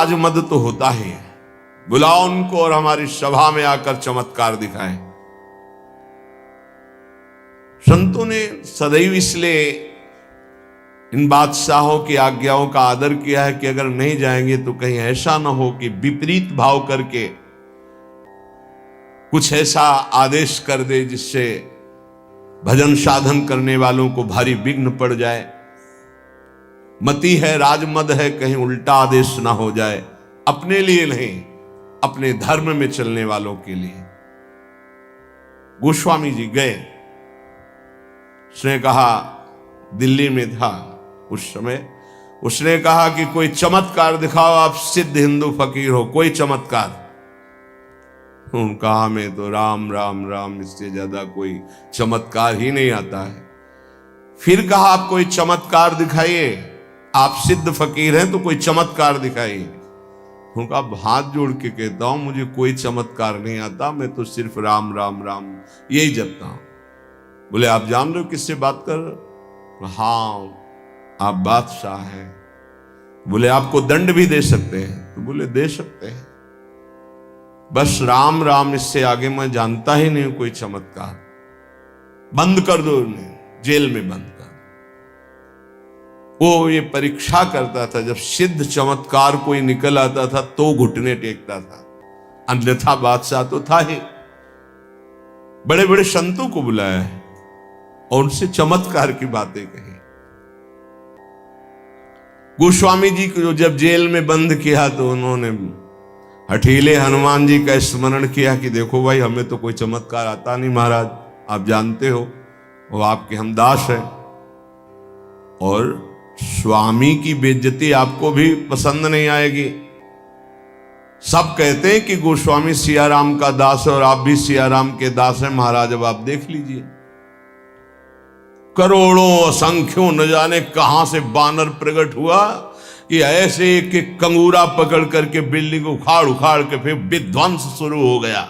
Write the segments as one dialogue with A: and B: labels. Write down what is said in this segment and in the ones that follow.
A: राजमद तो होता ही है, बुलाओ उनको और हमारी सभा में आकर चमत्कार दिखाएं। संतों ने सदैव इसलिए इन बादशाहों की आज्ञाओं का आदर किया है कि अगर नहीं जाएंगे तो कहीं ऐसा ना हो कि विपरीत भाव करके कुछ ऐसा आदेश कर दे जिससे भजन साधन करने वालों को भारी विघ्न पड़ जाए। मति है, राजमद है, कहीं उल्टा आदेश ना हो जाए, अपने लिए नहीं, अपने धर्म में चलने वालों के लिए। गोस्वामी जी गए, उसने कहा, दिल्ली में था उस समय, उसने कहा कि कोई चमत्कार दिखाओ, आप सिद्ध हिंदू फकीर हो, कोई चमत्कार। कहा मैं तो राम राम राम, इससे ज्यादा कोई चमत्कार ही नहीं आता है। फिर कहा आप कोई चमत्कार दिखाइए, आप सिद्ध फकीर हैं तो कोई चमत्कार दिखाइए। उनका हाथ जोड़ के कहता हूं मुझे कोई चमत्कार नहीं आता, मैं तो सिर्फ राम राम राम यही जपता हूं। बोले आप जान रहे हो किससे बात कर रहे हो? हाँ आप बादशाह हैं। बोले आपको दंड भी दे सकते हैं? तो बोले दे सकते हैं, बस राम राम, इससे आगे मैं जानता ही नहीं कोई चमत्कार। बंद कर दो उन्हें, जेल में बंद कर। वो ये परीक्षा करता था, जब सिद्ध चमत्कार कोई निकल आता था तो घुटने टेकता था, अन्यथा बादशाह तो था ही। बड़े बड़े संतों को बुलाया है और उनसे चमत्कार की बातें कही। गोस्वामी जी को जब जेल में बंद किया तो उन्होंने हठीले हनुमान जी का स्मरण किया कि देखो भाई, हमें तो कोई चमत्कार आता नहीं महाराज, आप जानते हो वो आपके हम दास हैं, और स्वामी की बेइज्जती आपको भी पसंद नहीं आएगी। सब कहते हैं कि गोस्वामी सियाराम का दास है और आप भी सियाराम के दास हैं महाराज, अब आप देख लीजिए। करोड़ों असंख्यों न जाने कहां से बानर प्रकट हुआ कि ऐसे एक कंगूरा पकड़ करके बिल्डिंग उखाड़ उखाड़ के फिर विध्वंस शुरू हो गया।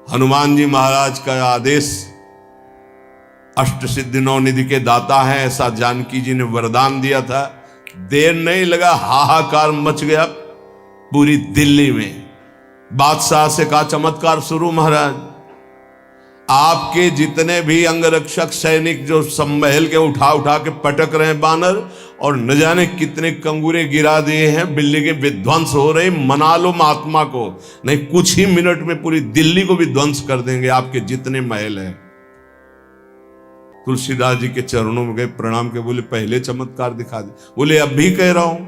A: हनुमान जी महाराज का आदेश, अष्ट सिद्धि नौ निधि के दाता हैं ऐसा जानकी जी ने वरदान दिया था। देर नहीं लगा, हाहाकार मच गया पूरी दिल्ली में। बादशाह से कहा चमत्कार शुरू महाराज, आपके जितने भी अंगरक्षक सैनिक जो महल के उठा उठा के पटक रहे हैं बानर, और न जाने कितने कंगूरे गिरा दिए हैं, बिल्डिंगें विध्वंस हो रही, मना लो महात्मा को, नहीं कुछ ही मिनट में पूरी दिल्ली को भी ध्वंस कर देंगे आपके जितने महल हैं। तुलसीदास जी के चरणों में गए, प्रणाम के बोले पहले चमत्कार दिखा दे। बोले अब भी कह रहा हूं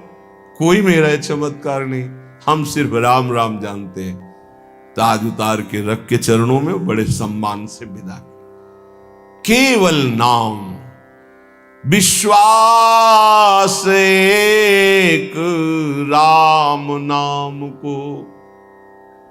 A: कोई मेरा चमत्कार नहीं, हम सिर्फ राम राम जानते हैं। ताज उतार के रख के चरणों में बड़े सम्मान से विदा, केवल नाम विश्वास एक राम नाम को।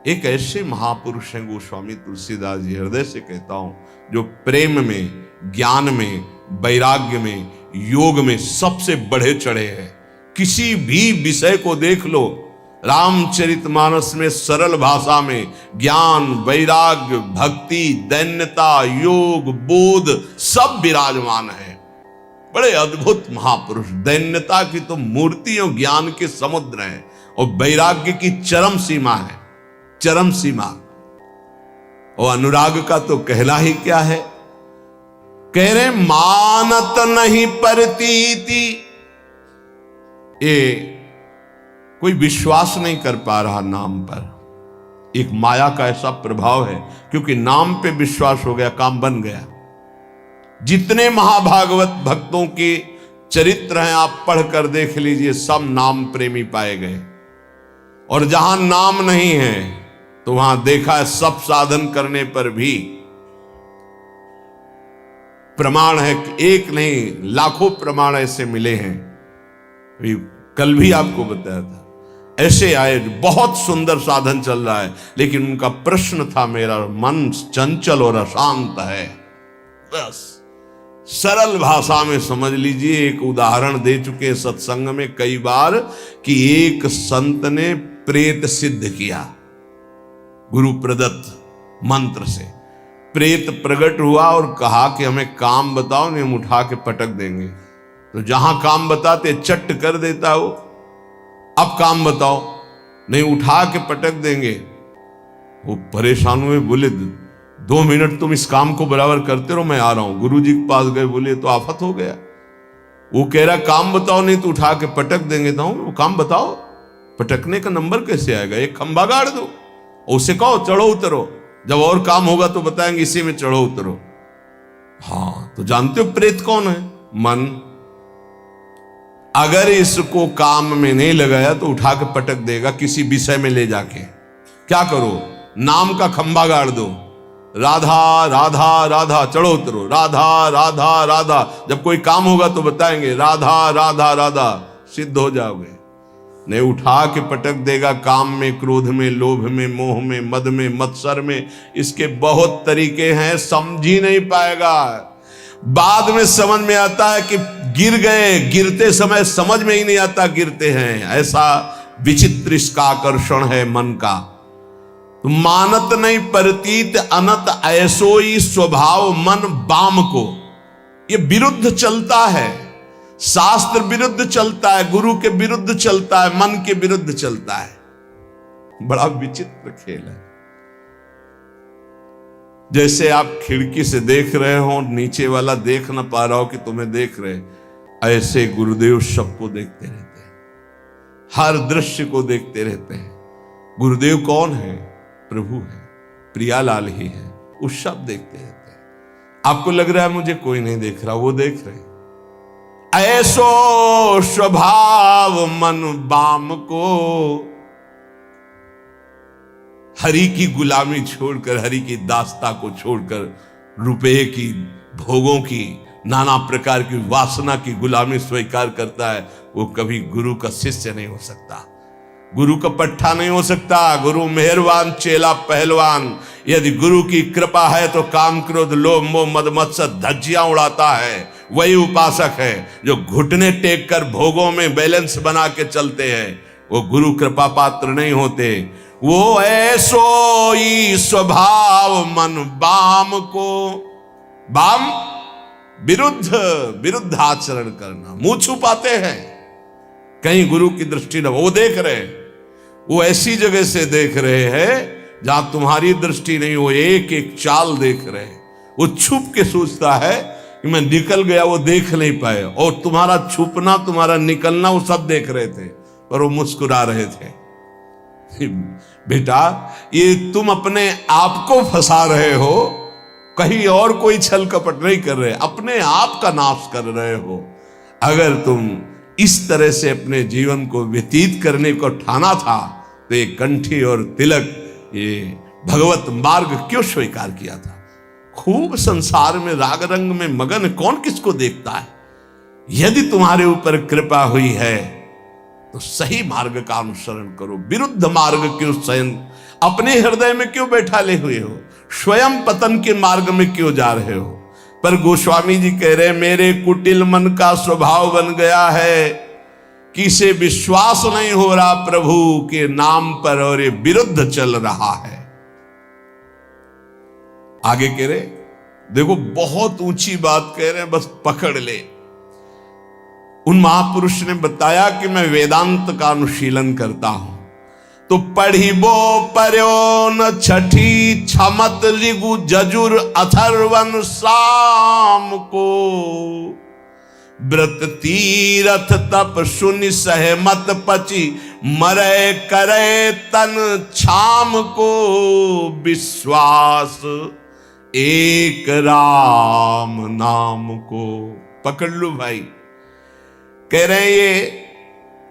A: एक ऐसे महापुरुष हैं गोस्वामी तुलसीदास जी, हृदय से कहता हूं, जो प्रेम में, ज्ञान में, वैराग्य में, योग में सबसे बढ़े चढ़े हैं। किसी भी विषय को देख लो, रामचरितमानस में सरल भाषा में ज्ञान, वैराग्य, भक्ति, दैन्यता, योग, बोध सब विराजमान है। बड़े अद्भुत महापुरुष। दैन्यता की तो मूर्ति और ज्ञान के समुद्र है, और वैराग्य की चरम सीमा है, चरम सीमा। और अनुराग का तो कहना ही क्या है। कह रहे मानत नहीं परतीति, ये कोई विश्वास नहीं कर पा रहा नाम पर। एक माया का ऐसा प्रभाव है, क्योंकि नाम पे विश्वास हो गया, काम बन गया। जितने महाभागवत भक्तों के चरित्र हैं आप पढ़कर देख लीजिए, सब नाम प्रेमी पाए गए। और जहां नाम नहीं है तो वहां देखा है सब साधन करने पर भी प्रमाण है, एक नहीं लाखों प्रमाण ऐसे मिले हैं। कल भी आपको बताया था, ऐसे आए, बहुत सुंदर साधन चल रहा है, लेकिन उनका प्रश्न था मेरा मन चंचल और अशांत है। बस सरल भाषा में समझ लीजिए, एक उदाहरण दे चुके सत्संग में कई बार कि एक संत ने प्रेत सिद्ध किया, गुरु प्रदत्त मंत्र से प्रेत प्रकट हुआ और कहा कि हमें काम बताओ, नहीं हम उठा के पटक देंगे। तो जहां काम बताते चट कर देता वो। अब काम बताओ, नहीं उठा के पटक देंगे। वो परेशान हुए, बोले 2 मिनट तुम इस काम को बराबर करते रहो, मैं आ रहा हूं। गुरुजी के पास गए, बोले तो आफत हो गया। वो कह रहा काम बताओ, नहीं तो उठा के पटक देंगे। तो वो काम बताओ, पटकने का नंबर कैसे आएगा? एक खंबा गाड़ दो, उसे कहो चढ़ो उतरो, जब और काम होगा तो बताएंगे इसी में चढ़ो उतरो। हाँ, तो जानते हो प्रेत कौन है? मन। अगर इसको काम में नहीं लगाया तो उठा के पटक देगा किसी विषय में ले जाके। क्या करो? नाम का खंबा गाड़ दो, राधा राधा राधा, चढ़ो उतरो, राधा राधा राधा। जब कोई काम होगा तो बताएंगे राधा राधा राधा, सिद्ध हो जाओगे। नहीं, उठा के पटक देगा काम में, क्रोध में, लोभ में, मोह में, मद में, मत्सर में। इसके बहुत तरीके हैं, समझ ही नहीं पाएगा। बाद में समझ में आता है कि गिर गए, गिरते समय समझ में ही नहीं आता गिरते हैं। ऐसा विचित्र इसका आकर्षण है मन का। तो मानत नहीं प्रतीत अनत ऐसोई स्वभाव मन बाम को। ये विरुद्ध चलता है, शास्त्र विरुद्ध चलता है, गुरु के विरुद्ध चलता है, मन के विरुद्ध चलता है। बड़ा विचित्र खेल है। जैसे आप खिड़की से देख रहे हो, नीचे वाला देख ना पा रहा हो कि तुम्हें देख रहे, ऐसे गुरुदेव सबको देखते रहते हैं, हर दृश्य को देखते रहते हैं। गुरुदेव कौन है? प्रभु है, प्रियालाल ही है। वो सब देखते रहते हैं। आपको लग रहा है मुझे कोई नहीं देख रहा, वो देख रहे। ऐसो स्वभाव मन बाम को, हरि की गुलामी छोड़कर, हरि की दास्ता को छोड़कर, रुपये की, भोगों की, नाना प्रकार की वासना की गुलामी स्वीकार करता है, वो कभी गुरु का शिष्य नहीं हो सकता, गुरु का पट्टा नहीं हो सकता। गुरु मेहरबान, चेला पहलवान। यदि गुरु की कृपा है तो काम, क्रोध, लोभ, मोह, मद, मत्सर धज्जियां उड़ाता है। वही उपासक है जो घुटने टेक कर भोगों में बैलेंस बना के चलते हैं। वो गुरु कृपा पात्र नहीं होते। वो ऐसो ही स्वभाव मन बाम को। बाम विरुद्ध आचरण करना, मुंह छुपाते हैं, कहीं गुरु की दृष्टि न। वो देख रहे हैं, वो ऐसी जगह से देख रहे हैं जहां तुम्हारी दृष्टि नहीं, वो एक एक चाल देख रहे हैं। वो छुप के सोचता है कि मैं निकल गया, वो देख नहीं पाए। और तुम्हारा छुपना, तुम्हारा निकलना वो सब देख रहे थे, पर वो मुस्कुरा रहे थे। बेटा, ये तुम अपने आप को फंसा रहे हो, कहीं और कोई छल कपट नहीं कर रहे, अपने आप का नाश कर रहे हो। अगर तुम इस तरह से अपने जीवन को व्यतीत करने को ठाना था तो ये कंठी और तिलक, ये भगवत मार्ग क्यों स्वीकार किया था? खूब संसार में राग रंग में मगन कौन किसको देखता है? यदि तुम्हारे ऊपर कृपा हुई है तो सही मार्ग का अनुसरण करो, विरुद्ध मार्ग क्यों स्वयं अपने हृदय में क्यों बैठा ले हुए हो? स्वयं पतन के मार्ग में क्यों जा रहे हो? पर गोस्वामी जी कह रहे, मेरे कुटिल मन का स्वभाव बन गया है कि इसे विश्वास नहीं हो रहा प्रभु के नाम पर, और ये विरुद्ध चल रहा है। आगे कह रहे, देखो बहुत ऊंची बात कह रहे हैं, बस पकड़ ले। उन महापुरुष ने बताया कि मैं वेदांत का अनुशीलन करता हूं, तो पढ़िबो पर्यो न छठी छमत ऋगु जजुर अथर्वन साम को, व्रत तीरथ तप सुनि सहमत पची मरे करे तन छाम को, विश्वास एक राम नाम को। पकड़ लो भाई। कह रहे ये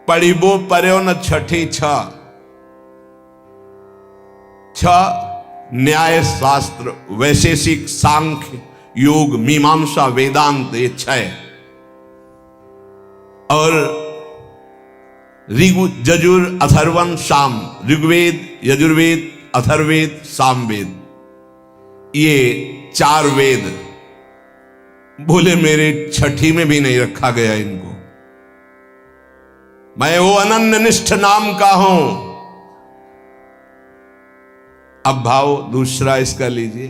A: पढ़िबो पर्यो न छठी छ न्याय शास्त्र, वैशेषिक, सांख्य, योग, मीमांसा, वेदांत, ये 6, और ऋगु जजुर अथर्वन साम, ऋग्वेद, यजुर्वेद, अथर्वेद, सामवेद, ये 4 वेद। बोले मेरे छठी में भी नहीं रखा गया इनको, मैं वो अनन्य निष्ठ नाम का हूं। अब भाव दूसरा इसका लीजिए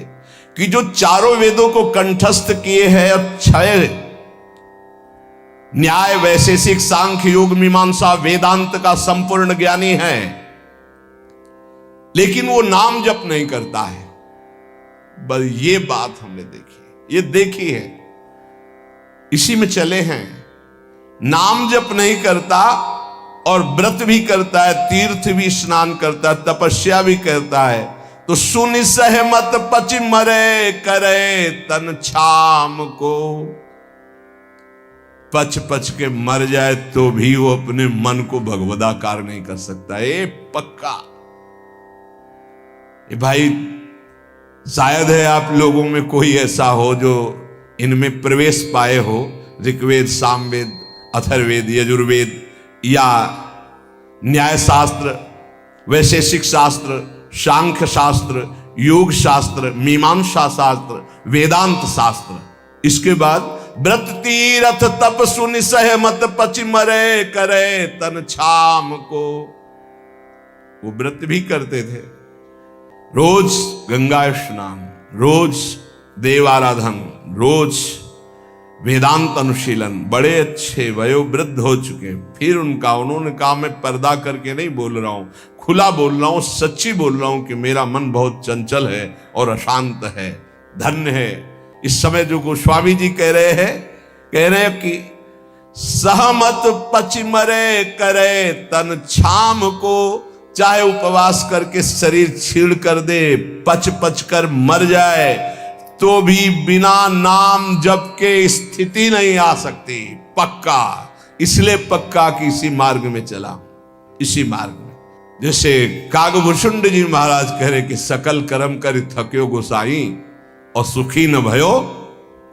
A: कि जो 4 वेदों को कंठस्थ किए हैं और 6 न्याय, वैशेषिक, सांख्य, योग, मीमांसा, वेदांत का संपूर्ण ज्ञानी है, लेकिन वो नाम जप नहीं करता है। बस ये बात हमने देखी, ये देखी है, इसी में चले हैं। नाम जप नहीं करता और व्रत भी करता है, तीर्थ भी स्नान करता है, तपस्या भी करता है, तो सुनि सहमत पचि मरे करे तन छाम को। पच पच के मर जाए तो भी वो अपने मन को भगवदाकार नहीं कर सकता। ये पक्का। ये भाई शायद है आप लोगों में कोई ऐसा हो जो इनमें प्रवेश पाए हो, ऋग्वेद, सामवेद, अथर्ववेद, यजुर्वेद या न्याय शास्त्र, वैशेषिक शास्त्र, सांख्य शास्त्र, योग शास्त्र, मीमांसा शास्त्र, वेदांत शास्त्र। इसके बाद व्रत तीरथ तप सुनि सहमत पचि मरे करे तन छाम को। वो व्रत भी करते थे, रोज गंगा स्नान, रोज देव आराधन, रोज वेदांत अनुशीलन, बड़े अच्छे वयोवृद्ध हो चुके। फिर उन्होंने कहा मैं पर्दा करके नहीं बोल रहा हूं, खुला बोल रहा हूं, सच्ची बोल रहा हूं कि मेरा मन बहुत चंचल है और अशांत है। धन्य है इस समय जो गोस्वामी जी कह रहे हैं कि सहमत पचि मरे करे तन छाम को। चाहे उपवास करके शरीर छीड़ कर दे, पच पच कर मर जाए, तो भी बिना नाम जप के स्थिति नहीं आ सकती। पक्का, इसलिए पक्का कि इसी मार्ग में चला, इसी मार्ग में। जैसे कागभूषुंड जी महाराज कह रहे कि सकल कर्म कर थक्यो गोसाई और सुखी न भयो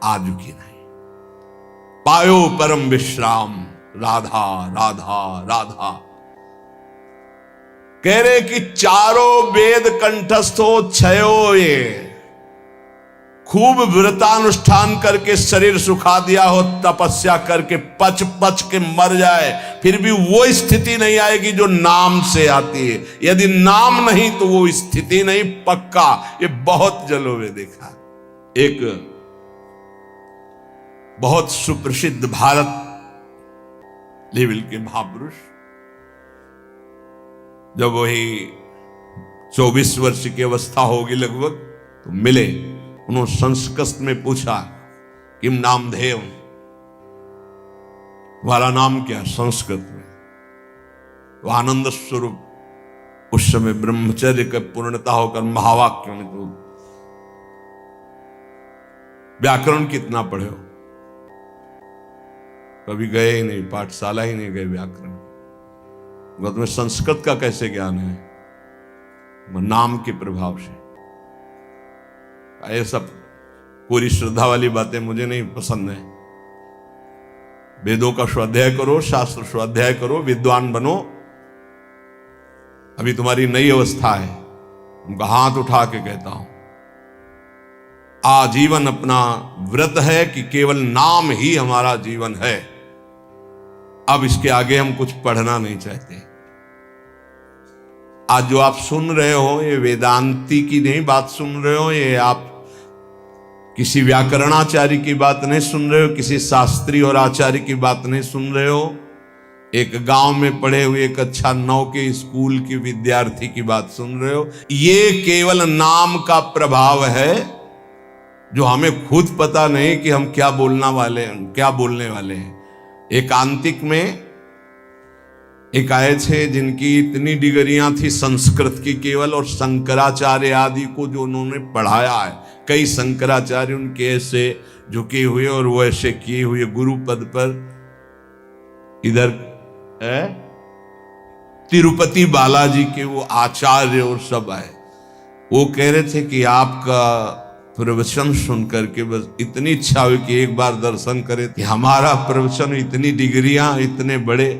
A: आजू की नहीं, पायो परम विश्राम राधा राधा राधा। कह रहे कि चारों वेद कंठस्थ हो, छयो ये खूब व्रतानुष्ठान करके शरीर सुखा दिया हो, तपस्या करके पच पच के मर जाए, फिर भी वो स्थिति नहीं आएगी जो नाम से आती है। यदि नाम नहीं तो वो स्थिति नहीं। पक्का, ये बहुत जलों में देखा। एक बहुत सुप्रसिद्ध भारत लेवल के महापुरुष जब वही 24 वर्ष की अवस्था होगी लगभग, तो मिले। उन्होंने संस्कृत में पूछा किम नामधेय, तुम्हारा नाम क्या? संस्कृत में। तो आनंद स्वरूप उस समय ब्रह्मचर्य का पूर्णता होकर महावाक्य में, तो व्याकरण कितना पढ़े हो? कभी गए ही नहीं, पाठशाला ही नहीं गए व्याकरण। तुम्हें संस्कृत का कैसे ज्ञान है? नाम के प्रभाव से। ये सब पूरी श्रद्धा वाली बातें मुझे नहीं पसंद है। वेदों का स्वाध्याय करो, शास्त्र स्वाध्याय करो, विद्वान बनो। अभी तुम्हारी नई अवस्था है। उनका हाथ उठा के कहता हूं, आजीवन अपना व्रत है कि केवल नाम ही हमारा जीवन है। अब इसके आगे हम कुछ पढ़ना नहीं चाहते। आज जो आप सुन रहे हो, ये वेदांती की नहीं बात सुन रहे हो, ये आप किसी व्याकरणाचार्य की बात नहीं सुन रहे हो, किसी शास्त्री और आचार्य की बात नहीं सुन रहे हो, एक गांव में पढ़े हुए एक अच्छा 9 के स्कूल के विद्यार्थी की बात सुन रहे हो। ये केवल नाम का प्रभाव है, जो हमें खुद पता नहीं कि हम क्या बोलने वाले हैं। एकांतिक में एक आए थे जिनकी इतनी डिग्रियां थी संस्कृत की केवल, और शंकराचार्य आदि को जो उन्होंने पढ़ाया है, कई शंकराचार्य उनके ऐसे झुके हुए और वो ऐसे किए हुए गुरु पद पर। इधर तिरुपति बालाजी के वो आचार्य और सब आए। वो कह रहे थे कि आपका प्रवचन सुन करके बस इतनी इच्छा हुई कि एक बार दर्शन करें। कि हमारा प्रवचन, इतनी डिग्रियां, इतने बड़े,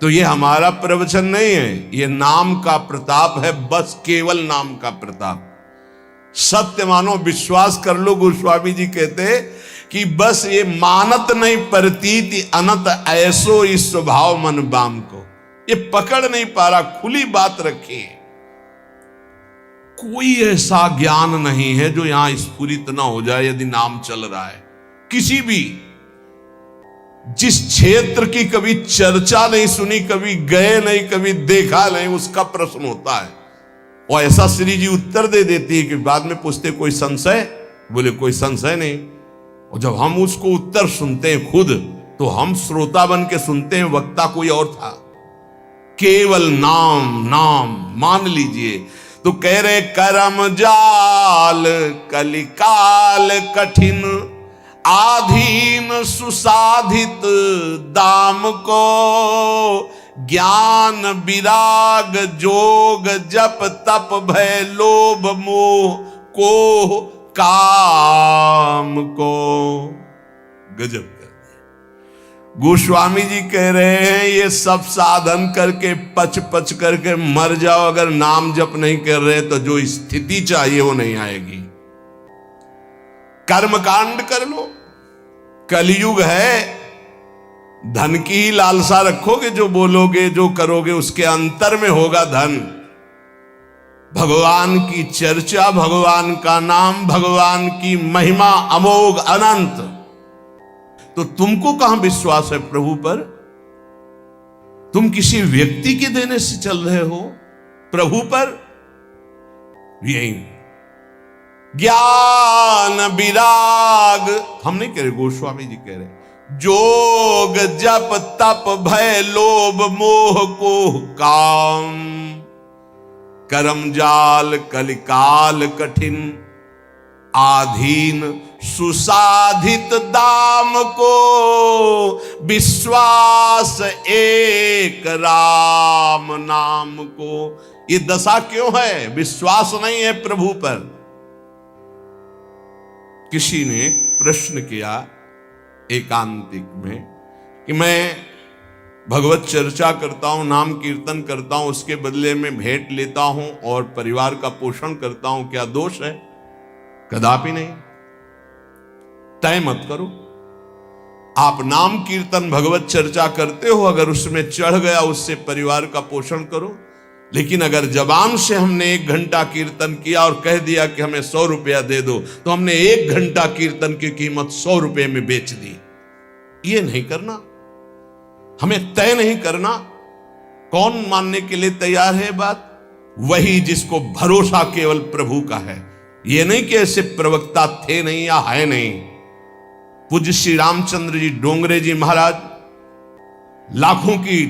A: तो ये हमारा प्रवचन नहीं है, ये नाम का प्रताप है, बस केवल नाम का प्रताप। सत्य मानो, विश्वास कर लो। गोस्वामी जी कहते कि बस ये मानत नहीं प्रतीति अनंत ऐसो इस स्वभाव मन बाम को। ये पकड़ नहीं पा रहा, खुली बात रखी। कोई ऐसा ज्ञान नहीं है जो यहां स्फुरित ना हो जाए यदि नाम चल रहा है। किसी भी जिस क्षेत्र की कभी चर्चा नहीं सुनी, कभी गए नहीं, कभी देखा नहीं, उसका प्रश्न होता है। और ऐसा श्री जी उत्तर दे देती है कि बाद में पूछते कोई संशय, बोले कोई संशय नहीं। और जब हम उसको उत्तर सुनते हैं खुद, तो हम श्रोता बन के सुनते हैं, वक्ता कोई और था। केवल नाम नाम मान लीजिए। तो कह रहे करम जाल कलिकाल कठिन, आधीन सुसाधित दाम को, ज्ञान विराग जोग जप तप भय लोभ मोह को काम को। गजब कर दिया। गोस्वामी जी कह रहे हैं ये सब साधन करके पच पच करके मर जाओ, अगर नाम जप नहीं कर रहे तो जो स्थिति चाहिए वो नहीं आएगी। कर्मकांड कर लो, कलयुग है, धन की ही लालसा रखोगे, जो बोलोगे जो करोगे उसके अंतर में होगा धन। भगवान की चर्चा, भगवान का नाम, भगवान की महिमा अमोघ अनंत। तो तुमको कहां विश्वास है प्रभु पर? तुम किसी व्यक्ति के देने से चल रहे हो, प्रभु पर यही ज्ञान विराग हम नहीं कह रहे, गोस्वामी जी कह रहे, जोग जप तप भय लोभ मोह को काम, करम जाल कलिकाल कठिन, आधीन सुसाधित दाम को, विश्वास एक राम नाम को। ये दशा क्यों है? विश्वास नहीं है प्रभु पर। किसी ने प्रश्न किया एकांतिक में कि मैं भगवत चर्चा करता हूं, नाम कीर्तन करता हूं, उसके बदले में भेंट लेता हूं और परिवार का पोषण करता हूं, क्या दोष है? कदापि नहीं। तय मत करो। आप नाम कीर्तन भगवत चर्चा करते हो, अगर उसमें चढ़ गया उससे परिवार का पोषण करो। लेकिन अगर जबान से हमने 1 घंटा कीर्तन किया और कह दिया कि हमें 100 रुपया दे दो, तो हमने 1 घंटा कीर्तन की कीमत 100 रुपये में बेच दी। ये नहीं करना, हमें तय नहीं करना। कौन मानने के लिए तैयार है बात? वही जिसको भरोसा केवल प्रभु का है। ये नहीं कि ऐसे प्रवक्ता थे नहीं या है नहीं। पूज्य श्री रामचंद्र जी डोंगरे जी महाराज लाखों की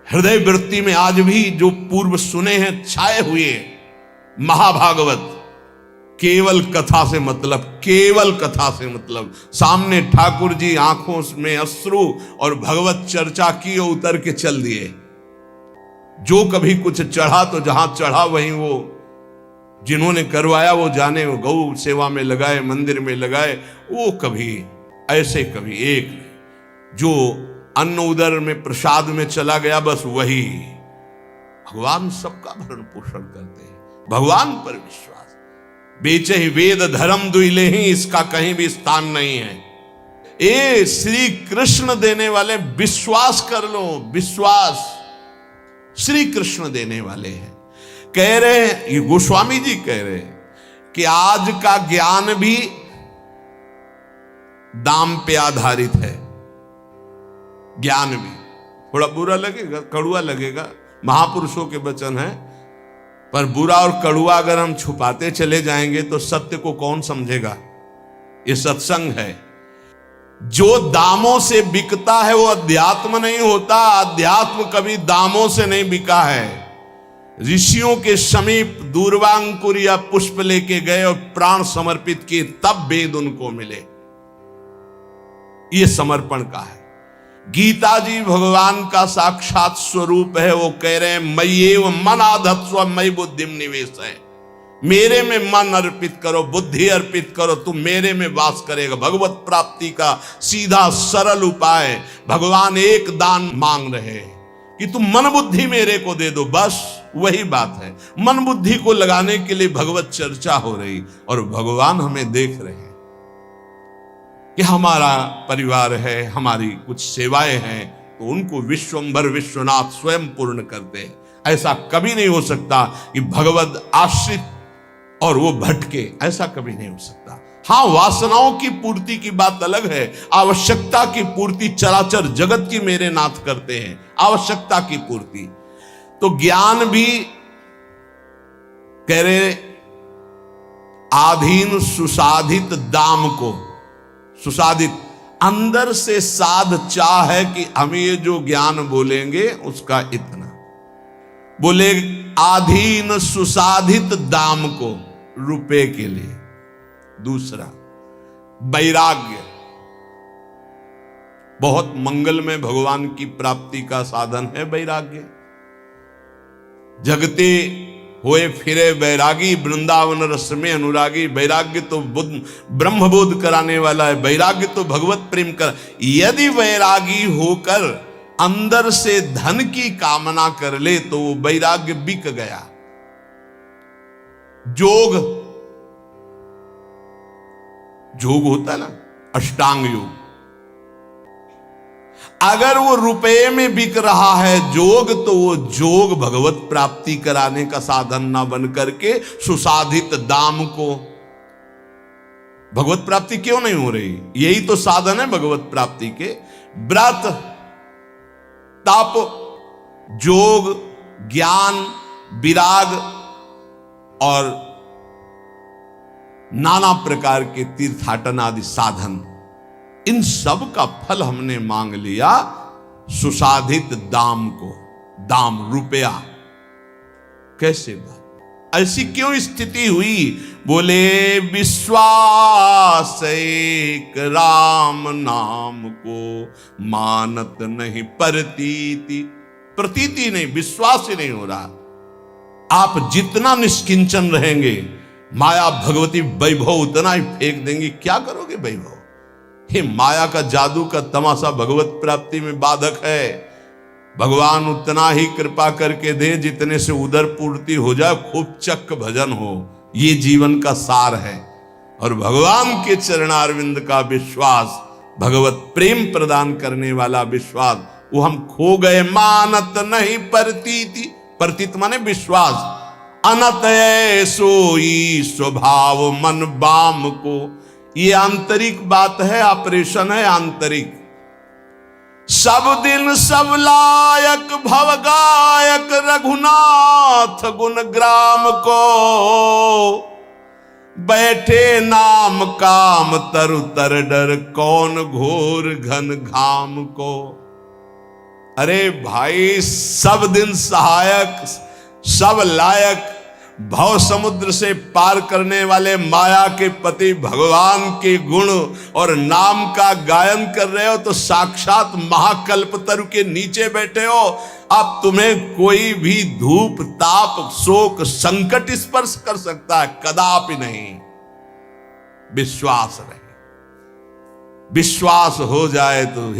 A: हृदय वृत्ति में आज भी जो पूर्व सुने हैं छाए हुए महाभागवत, केवल कथा से मतलब, केवल कथा से मतलब। सामने ठाकुर जी आंखों में अश्रु और भगवत चर्चा की और उतर के चल दिए। जो कभी कुछ चढ़ा तो जहां चढ़ा वहीं वो जिन्होंने करवाया वो जाने, वो गौ सेवा में लगाए, मंदिर में लगाए, वो कभी ऐसे कभी एक जो अन्न उदर में प्रसाद में चला गया, बस वही। भगवान सबका भरण पोषण करते हैं। भगवान पर विश्वास, बेचे ही वेद धर्म दुइले ही, इसका कहीं भी स्थान नहीं है। ए श्री कृष्ण देने वाले, विश्वास कर लो, विश्वास श्री कृष्ण देने वाले हैं। कह रहे हैं, ये गोस्वामी जी कह रहे हैं कि आज का ज्ञान भी दाम पे आधारित है। ज्ञान भी थोड़ा बुरा लगेगा, कड़ुआ लगेगा, महापुरुषों के वचन है, पर बुरा और कड़ुआ अगर हम छुपाते चले जाएंगे तो सत्य को कौन समझेगा? ये सत्संग है। जो दामों से बिकता है वो अध्यात्म नहीं होता। अध्यात्म कभी दामों से नहीं बिका है। ऋषियों के समीप दूर्वांकुर या पुष्प लेके गए और प्राण समर्पित किए, तब वेद उनको मिले। ये समर्पण का है। गीता जी भगवान का साक्षात स्वरूप है। वो कह रहे हैं मय्येव मन आधत्स्व मयि बुद्धिम निवेश है। मेरे में मन अर्पित करो, बुद्धि अर्पित करो, तुम मेरे में वास करेगा। भगवत प्राप्ति का सीधा सरल उपाय। भगवान एक दान मांग रहे हैं कि तुम मन बुद्धि मेरे को दे दो, बस वही बात है। मन बुद्धि को लगाने के लिए भगवत चर्चा हो रही, और भगवान हमें देख रहे हैं कि हमारा परिवार है, हमारी कुछ सेवाएं हैं, तो उनको विश्वंभर विश्वनाथ स्वयं पूर्ण करते हैं। ऐसा कभी नहीं हो सकता कि भगवत आश्रित और वो भटके, ऐसा कभी नहीं हो सकता। हां, वासनाओं की पूर्ति की बात अलग है, आवश्यकता की पूर्ति चराचर जगत की मेरे नाथ करते हैं, आवश्यकता की पूर्ति। तो ज्ञान भी कह रहे आधीन सुसाधित दाम को, सुसाधित अंदर से साध चाह है कि हम ये जो ज्ञान बोलेंगे उसका इतना, बोले आधीन सुसाधित दाम को, रुपए के लिए। दूसरा वैराग्य, बहुत मंगल में भगवान की प्राप्ति का साधन है वैराग्य। जगते होए फिरे वैरागी, वृंदावन रस में अनुरागी। वैराग्य तो ब्रह्मबोध कराने वाला है, वैराग्य तो भगवत प्रेम कर। यदि वैरागी होकर अंदर से धन की कामना कर ले तो वो वैराग्य बिक गया। जोग, जोग होता है ना, अष्टांग योग, अगर वो रुपए में बिक रहा है जोग, तो वो जोग भगवत प्राप्ति कराने का साधन ना बन करके सुसाधित दाम को। भगवत प्राप्ति क्यों नहीं हो रही? यही तो साधन है भगवत प्राप्ति के। व्रत, तप, जोग, ज्ञान, विराग और नाना प्रकार के तीर्थाटन आदि साधन, इन सब का फल हमने मांग लिया सुसाधित दाम को। दाम रुपया, कैसे बात, ऐसी क्यों स्थिति हुई? बोले विश्वास एक राम नाम को मानत नहीं प्रतीति। प्रतीति नहीं, विश्वास ही नहीं हो रहा। आप जितना निष्किंचन रहेंगे, माया भगवती वैभव उतना ही फेंक देंगी। क्या करोगे वैभव? ये माया का जादू का तमाशा भगवत प्राप्ति में बाधक है। भगवान उतना ही कृपा करके दे जितने से उदर पूर्ति हो जाए, खूब चक्क भजन हो, ये जीवन का सार है। और भगवान के चरणारविंद का विश्वास, भगवत प्रेम प्रदान करने वाला विश्वास, वो हम खो गए। मानत नहीं प्रतीति, प्रतीत माने विश्वास। अनत सोई स्वभाव मन बाम को, ये आंतरिक बात है, ऑपरेशन है आंतरिक। सब दिन सब लायक भव गायक रघुनाथ गुण ग्राम को, बैठे नाम काम तरु तर डर कौन घोर घन घाम को। अरे भाई, सब दिन सहायक, सब लायक, भव समुद्र से पार करने वाले माया के पति भगवान के गुण और नाम का गायन कर रहे हो, तो साक्षात महाकल्पतरु के नीचे बैठे हो। अब तुम्हें कोई भी धूप ताप शोक संकट स्पर्श कर सकता है? कदापि नहीं। विश्वास रहे, विश्वास हो जाए तो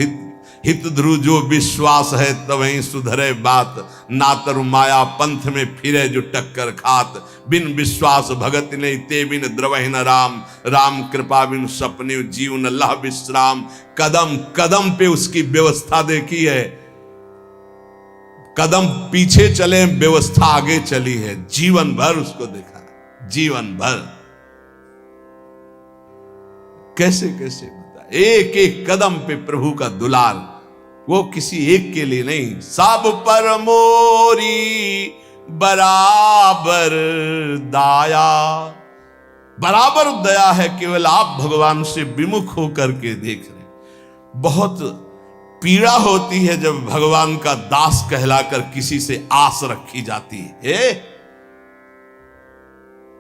A: हित ध्रुव जो विश्वास है तवहीं सुधरे बात। ना तरु माया पंथ में फिरे जो टक्कर खात, बिन विश्वास भगत नहीं ते बिन द्रवहि न राम। राम कृपा बिन सपने जीवन लह विश्राम। कदम कदम पे उसकी व्यवस्था देखी है, कदम पीछे चले व्यवस्था आगे चली है, जीवन भर उसको देखा, जीवन भर। कैसे कैसे बता, एक एक कदम पे प्रभु का दुलार, वो किसी एक के लिए नहीं, सब पर मोरी बराबर दाया। बराबर दया है, केवल आप भगवान से विमुख होकर के देख रहे। बहुत पीड़ा होती है जब भगवान का दास कहलाकर किसी से आस रखी जाती है।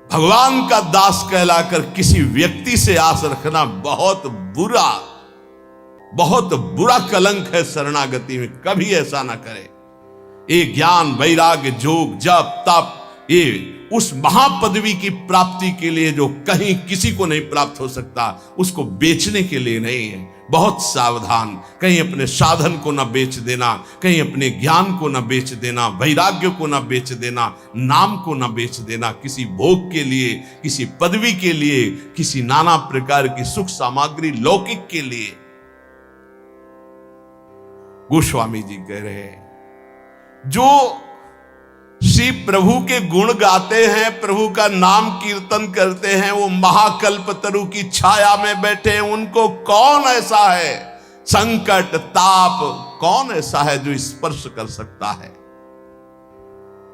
A: भगवान का दास कहलाकर किसी व्यक्ति से आस रखना बहुत बुरा, बहुत बुरा कलंक है शरणागति में। कभी ऐसा ना करे। ये ज्ञान वैराग्य जोग जप तप, ये उस महापदवी की प्राप्ति के लिए जो कहीं किसी को नहीं प्राप्त हो सकता, उसको बेचने के लिए नहीं है। बहुत सावधान, कहीं अपने साधन को ना बेच देना, कहीं अपने ज्ञान को ना बेच देना, वैराग्य को ना बेच देना, नाम को ना बेच देना, किसी भोग के लिए, किसी पदवी के लिए, किसी नाना प्रकार की सुख सामग्री लौकिक के लिए। गोस्वामी जी कह रहे हैं, जो उसी प्रभु के गुण गाते हैं, प्रभु का नाम कीर्तन करते हैं, वो महाकल्पतरु की छाया में बैठे हैं, उनको कौन ऐसा है, संकट ताप कौन ऐसा है जो स्पर्श कर सकता है।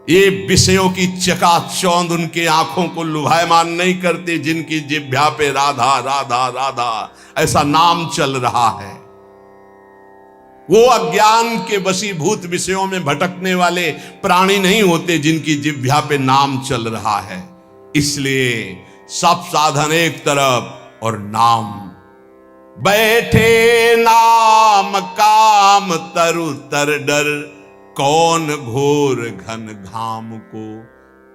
A: ये विषयों की चकाचौंध उनके आंखों को लुभायमान नहीं करती, जिनकी जिह्वा पे राधा राधा राधा ऐसा नाम चल रहा है। वो अज्ञान के वशीभूत विषयों में भटकने वाले प्राणी नहीं होते, जिनकी जिह्वा पे नाम चल रहा है। इसलिए सब साधन एक तरफ और नाम, बैठे नाम काम तरु तर डर, कौन घोर घन घाम को।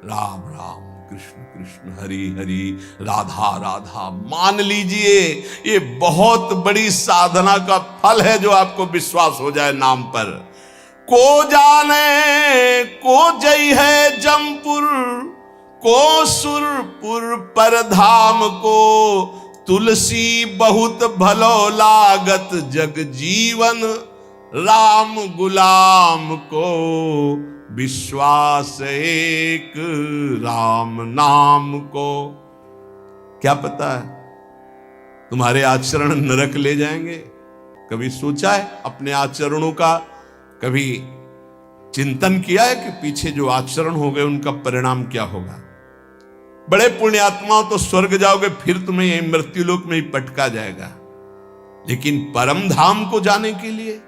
A: राम राम कृष्ण कृष्ण हरि हरि राधा राधा। मान लीजिए ये बहुत बड़ी साधना का फल है जो आपको विश्वास हो जाए नाम पर। को जाने को जय है जमपुर, को सुरपुर पर धाम को, तुलसी बहुत भलो लागत जग जीवन, राम गुलाम को विश्वास एक राम नाम को। क्या पता है तुम्हारे आचरण नरक ले जाएंगे। कभी सोचा है अपने आचरणों का, कभी चिंतन किया है कि पीछे जो आचरण हो गए उनका परिणाम क्या होगा। बड़े पुण्यात्माओं तो स्वर्ग जाओगे, फिर तुम्हें यही मृत्युलोक में ही पटका जाएगा, लेकिन परम धाम को जाने के लिए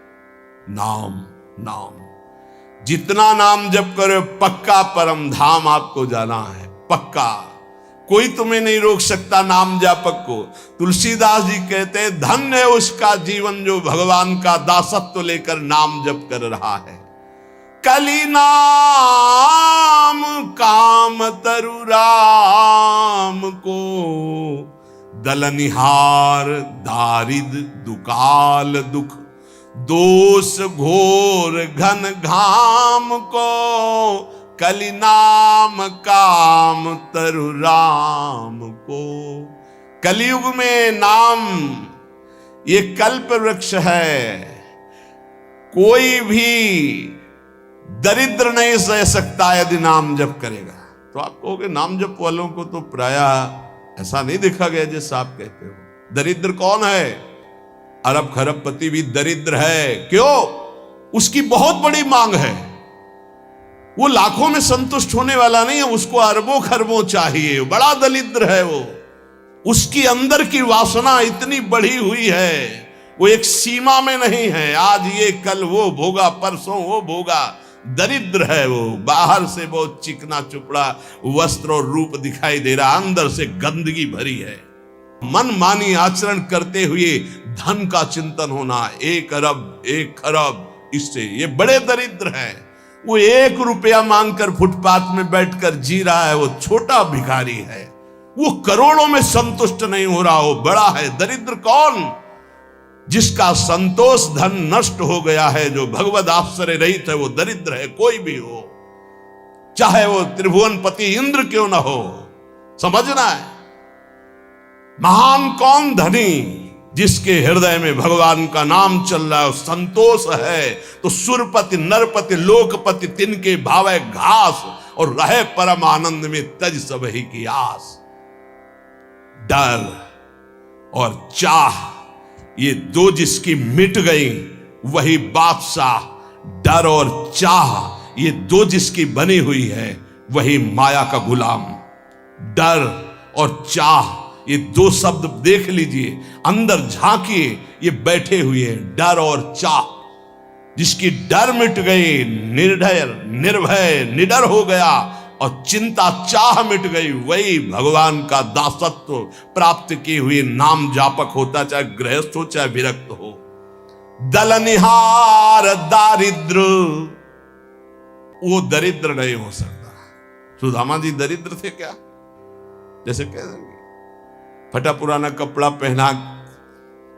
A: नाम नाम, जितना नाम जप करो पक्का परम धाम आपको जाना है, पक्का। कोई तुम्हें नहीं रोक सकता नाम जापक को। तुलसीदास जी कहते हैं धन्य है उसका जीवन जो भगवान का दासत्व लेकर नाम जप कर रहा है। कली नाम काम तरु राम को, दलनिहार दारिद दुकाल दुख, दोष घोर घन घाम को, कली नाम काम तरु राम को। कलयुग में नाम ये कल्प वृक्ष है, कोई भी दरिद्र नहीं सह सकता यदि नाम जप करेगा। तो आप कहोगे नाम जप वालों को तो प्रायः ऐसा नहीं देखा गया जैसा आप कहते हो। दरिद्र कौन है? अरब खरबपति भी दरिद्र है। क्यों? उसकी बहुत बड़ी मांग है, वो लाखों में संतुष्ट होने वाला नहीं है, उसको अरबों खरबों चाहिए। बड़ा दरिद्र है वो, उसकी अंदर की वासना इतनी बढ़ी हुई है, वो एक सीमा में नहीं है। आज ये कल वो भोगा, परसों वो भोगा। दरिद्र है वो, बाहर से बहुत चिकना चुपड़ा वस्त्र और रूप दिखाई दे रहा, अंदर से गंदगी भरी है। मन मानी आचरण करते हुए धन का चिंतन होना, 1 अरब 1 खरब, इससे ये बड़े दरिद्र हैं। वो 1 रुपया मांगकर फुटपाथ में बैठकर जी रहा है, वो छोटा भिखारी है। वो करोड़ों में संतुष्ट नहीं हो रहा, हो बड़ा है। दरिद्र कौन? जिसका संतोष धन नष्ट हो गया है, जो भगवद आश्रय रहित है, वो दरिद्र है। कोई भी हो, चाहे वो त्रिभुवनपति इंद्र क्यों ना हो, समझना है। महान कौन? धनी, जिसके हृदय में भगवान का नाम चल रहा है, संतोष है। तो सुरपति नरपति लोकपति तिनके भावे घास, और रहे परम आनंद में तज सबही की आस। डर और चाह ये 2 जिसकी मिट गई वही बादशाह। डर और चाह ये 2 जिसकी बनी हुई है वही माया का गुलाम। डर और चाह ये 2 शब्द देख लीजिए, अंदर झांकिए, ये बैठे हुए हैं। डर और चाह, जिसकी डर मिट गई, निर्भय निर्भय निडर हो गया, और चिंता चाह मिट गई, वही भगवान का दासत्व प्राप्त की हुई नाम जापक होता, चाहे गृहस्थ हो चाहे विरक्त हो। दलनिहार दारिद्र, वो दरिद्र नहीं हो सकता। सुदामा जी दरिद्र थे क्या? जैसे कह देंगे फटा पुराना कपड़ा पहना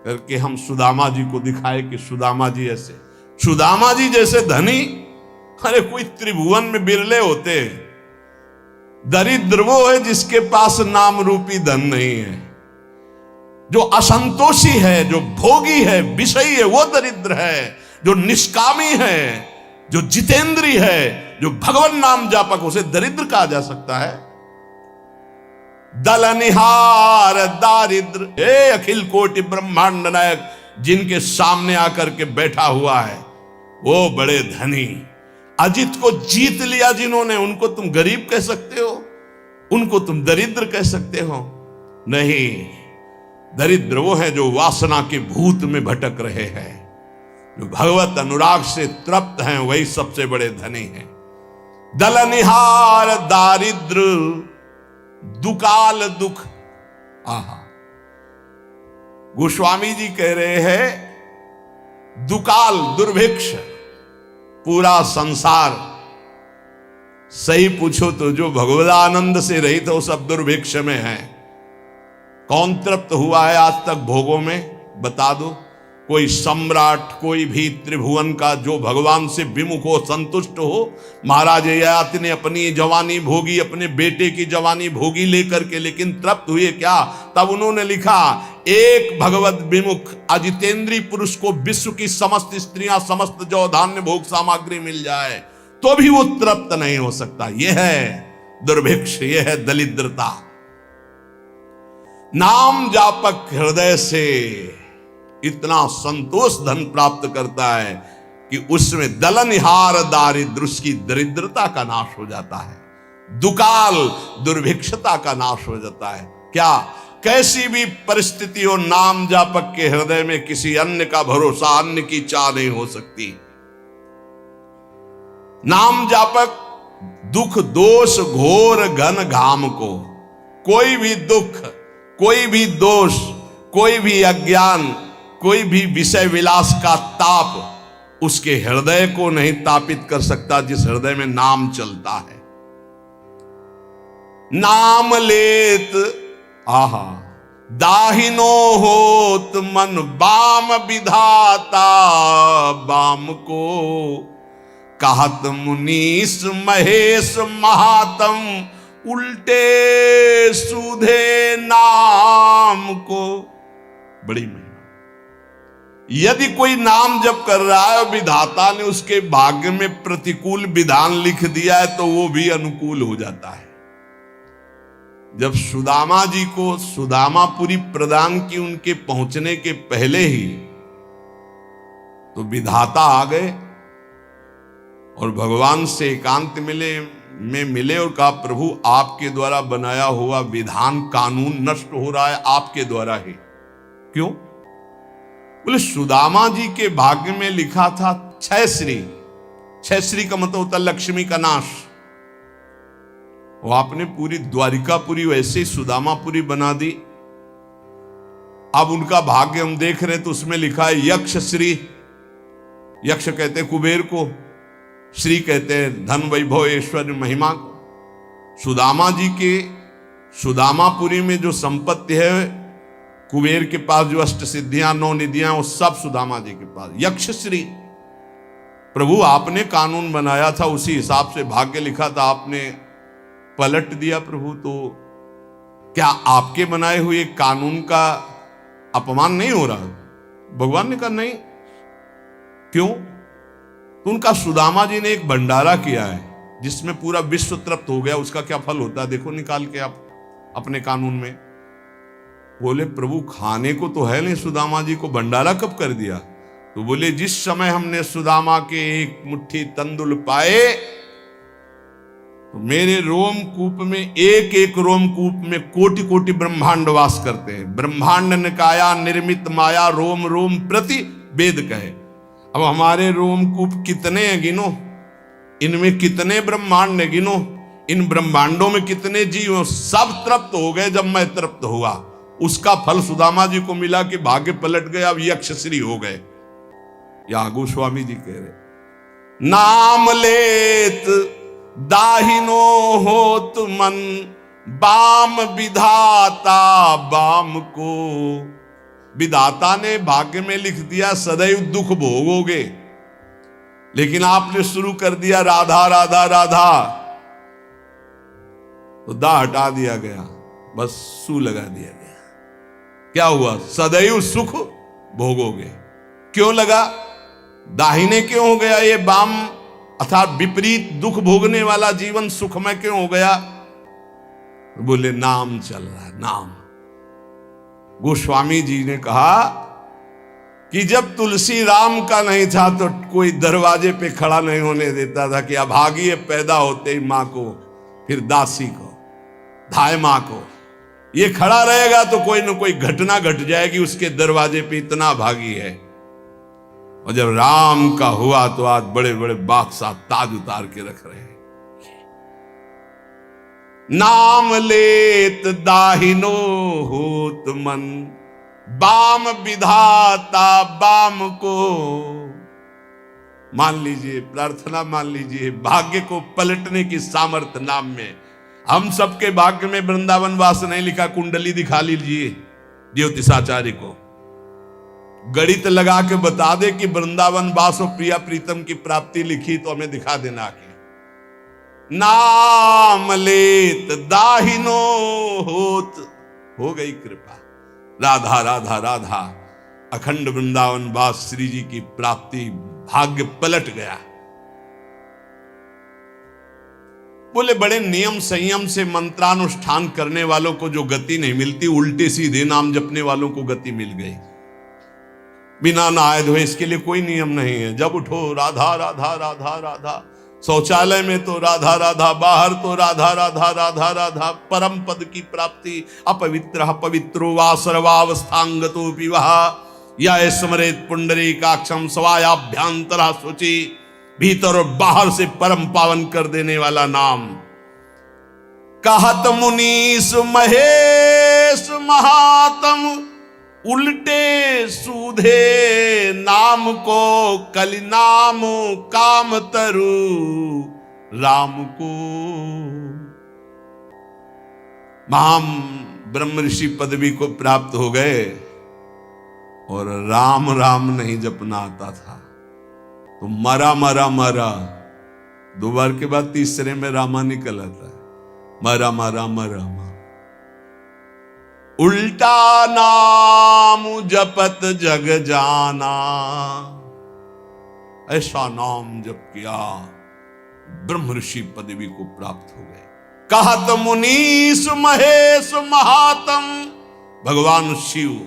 A: करके हम सुदामा जी को दिखाए कि सुदामा जी ऐसे। सुदामा जी जैसे धनी अरे कोई त्रिभुवन में बिरले होते। दरिद्र वो है जिसके पास नाम रूपी धन नहीं है, जो असंतोषी है, जो भोगी है, विषयी है, वो दरिद्र है। जो निष्कामी है, जो जितेंद्री है, जो भगवान नाम जापक, उसे दरिद्र कहा जा सकता है? दलनिहार दारिद्र, हे अखिल कोटि ब्रह्मांड नायक, जिनके सामने आकर के बैठा हुआ है वो बड़े धनी। अजित को जीत लिया जिन्होंने, उनको तुम गरीब कह सकते हो? उनको तुम दरिद्र कह सकते हो? नहीं, दरिद्र वो है जो वासना के भूत में भटक रहे हैं, जो भगवत अनुराग से तृप्त हैं, वही सबसे बड़े धनी हैं। दलनिहार दारिद्र दुकाल दुख। आहा, गोस्वामी जी कह रहे हैं दुकाल दुर्भिक्ष, पूरा संसार सही पूछो तो जो भगवदानंद से रहित है वो सब दुर्भिक्ष में है। कौन तृप्त हुआ है आज तक भोगों में? बता दो। कोई सम्राट, कोई भी त्रिभुवन का जो भगवान से विमुख हो, संतुष्ट हो। महाराज ययाति ने अपनी जवानी भोगी, अपने बेटे की जवानी भोगी लेकर के, लेकिन तृप्त हुए क्या? तब उन्होंने लिखा, एक भगवत विमुख अजितेंद्रीय पुरुष को विश्व की समस्त स्त्रियां, समस्त जौ धान्य भोग सामग्री मिल जाए तो भी वो तृप्त नहीं हो सकता। यह है दुर्भिक्ष, यह है दरिद्रता। नाम जापक हृदय से इतना संतोष धन प्राप्त करता है कि उसमें दलनिहार दारिद्र, उसकी दरिद्रता का नाश हो जाता है, दुकाल दुर्भिक्षता का नाश हो जाता है। क्या? कैसी भी परिस्थिति हो, नाम जापक के हृदय में किसी अन्य का भरोसा, अन्य की चाह नहीं हो सकती। नाम जापक दुख दोष घोर घन घाम को, कोई भी दुख, कोई भी दोष, कोई भी अज्ञान, कोई भी विषय विलास का ताप उसके हृदय को नहीं तापित कर सकता जिस हृदय में नाम चलता है। नाम लेत आहा दाहिनो होत मन बाम विधाता बाम को, कहत मुनीस महेश महात्म उल्टे सुधे नाम को। बड़ी महिमा। यदि कोई नाम जप कर रहा है और विधाता ने उसके भाग्य में प्रतिकूल विधान लिख दिया है तो वो भी अनुकूल हो जाता है। जब सुदामा जी को सुदामापुरी प्रदान की उनके पहुंचने के पहले ही, तो विधाता आ गए और भगवान से एकांत मिले और कहा, प्रभु आपके द्वारा बनाया हुआ विधान कानून नष्ट हो रहा है आपके द्वारा ही। क्यों? बोले सुदामा जी के भाग्य में लिखा था छह श्री। छह श्री का मतलब होता लक्ष्मी का नाश। वो आपने पूरी द्वारिकापुरी वैसे ही सुदामापुरी बना दी। अब उनका भाग्य हम देख रहे हैं तो उसमें लिखा है यक्ष श्री। यक्ष कहते हैं कुबेर को, श्री कहते हैं धन वैभव ऐश्वर्य महिमा को। सुदामा जी के सुदामापुरी में जो संपत्ति है, कुबेर के पास जो अष्ट सिद्धियां, 9 निधियां, वो सब सुदामा जी के पास। यक्ष श्री। प्रभु आपने कानून बनाया था, उसी हिसाब से भाग्य लिखा था, आपने पलट दिया। प्रभु तो क्या आपके बनाए हुए कानून का अपमान नहीं हो रहा? भगवान ने कहा नहीं। क्यों? तो उनका सुदामा जी ने एक भंडारा किया है जिसमें पूरा विश्व तृप्त हो गया। उसका क्या फल होता है देखो निकाल के आप अपने कानून में। बोले प्रभु खाने को तो है नहीं, सुदामा जी को भंडारा कब कर दिया? तो बोले जिस समय हमने सुदामा के एक मुट्ठी तंदुल पाए तो मेरे रोमकूप में, एक एक रोमकूप में कोटि कोटि ब्रह्मांड वास करते हैं। ब्रह्मांड निकाया निर्मित माया रोम रोम प्रति वेद कहे। अब हमारे रोमकूप कितने हैं गिनो, इनमें कितने ब्रह्मांड हैं गिनो, इन ब्रह्मांडों में कितने जीव, सब तृप्त हो गए जब मैं तृप्त हुआ। उसका फल सुदामा जी को मिला कि भाग्य पलट गए, अब यक्षश्री हो गए। या गोस्वामी जी कह रहे नाम लेत दाहिनो होत मन बाम विधाता बाम को। विधाता ने भाग्य में लिख दिया सदैव दुख भोगोगे, लेकिन आपने शुरू कर दिया राधा राधा राधा, तो दा हटा दिया गया, बस सू लगा दिया गया। क्या हुआ? सदैव सुख भोगोगे। क्यों लगा? दाहिने क्यों हो गया ये बाम? अर्थात विपरीत दुख भोगने वाला जीवन सुखमय क्यों हो गया? बोले नाम चल रहा है, नाम। गोस्वामी जी ने कहा कि जब तुलसी राम का नहीं था तो कोई दरवाजे पे खड़ा नहीं होने देता था कि अभागी पैदा होते ही मां को, फिर दासी को, धाय मां को, ये खड़ा रहेगा तो कोई न कोई घटना घट जाएगी उसके दरवाजे पे, इतना भागी है। और जब राम का हुआ तो आज बड़े बड़े बादशाह ताज उतार के रख रहे हैं। नाम लेत दाहिनो होत मन, बाम विधाता बाम को। मान लीजिए, प्रार्थना मान लीजिए, भाग्य को पलटने की सामर्थ्य नाम में। हम सबके भाग्य में वृंदावन वास नहीं लिखा, कुंडली दिखा लीजिए ज्योतिषाचार्य को, गणित लगा के बता दे कि वृंदावन वास और प्रिया प्रीतम की प्राप्ति लिखी तो हमें दिखा देना कि नाम लेत दाहिनो होत। हो गई कृपा, राधा राधा राधा, अखंड वृंदावन वास श्री जी की प्राप्ति, भाग्य पलट गया। बोले बड़े नियम संयम से मंत्रानुष्ठान करने वालों को जो गति नहीं मिलती, उल्टे सीधे नाम जपने वालों को गति मिल गई। बिना नहाए धोए इसके लिए कोई नियम नहीं है। जब उठो राधा राधा राधा राधा, शौचालय में तो राधा राधा, बाहर तो राधा राधा राधा राधा। परम पद की प्राप्ति, अपवित्र पवित्रो वा सर्वावस्थांगतो विवाह, या स्मरेत पुंडरीकाक्षम स्वायाभ्यांतरा शुचि। भीतर और बाहर से परम पावन कर देने वाला नाम। कहत मुनीस महेश महात्म, उल्टे सूधे नाम को, कलि नाम काम तरु राम को। महाम ब्रह्म ऋषि पदवी को प्राप्त हो गए और राम राम नहीं जपना आता था तो मरा मरा मरा, दो बार के बाद तीसरे में रामा निकल आता है, मरा मरा मरा मरा। उल्टा नाम जपत जग जाना, ऐसा नाम जप किया ब्रह्म ऋषि पदवी को प्राप्त हो गए। कहत मुनीस महेश महात्म, भगवान शिव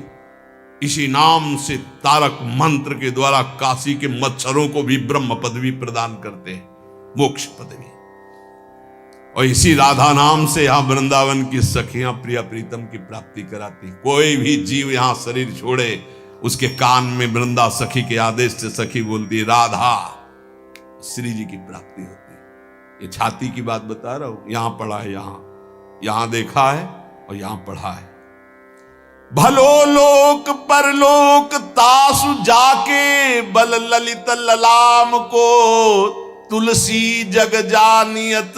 A: इसी नाम से तारक मंत्र के द्वारा काशी के मच्छरों को भी ब्रह्म पदवी प्रदान करते हैं, मोक्ष पदवी। और इसी राधा नाम से यहां वृंदावन की सखियां प्रिया प्रीतम की प्राप्ति कराती। कोई भी जीव यहां शरीर छोड़े, उसके कान में वृंदा सखी के आदेश से सखी बोलती राधा, श्री जी की प्राप्ति होती। ये छाती की बात बता रहा हूं, यहां पढ़ा है, यहां देखा है और यहां पढ़ा है। भलो लोक परलोक तासु जाके, बल ललित ललाम को। तुलसी जग जानियत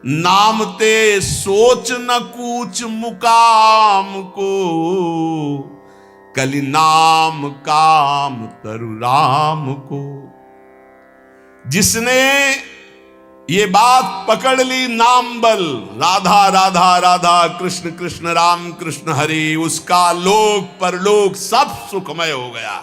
A: नाम ते, सोच न कूच मुकाम को। कलि नाम काम तरु राम को। जिसने ये बात पकड़ ली, नाम बल, राधा राधा राधा, कृष्ण कृष्ण राम कृष्ण हरि, उसका लोक परलोक सब सुखमय हो गया।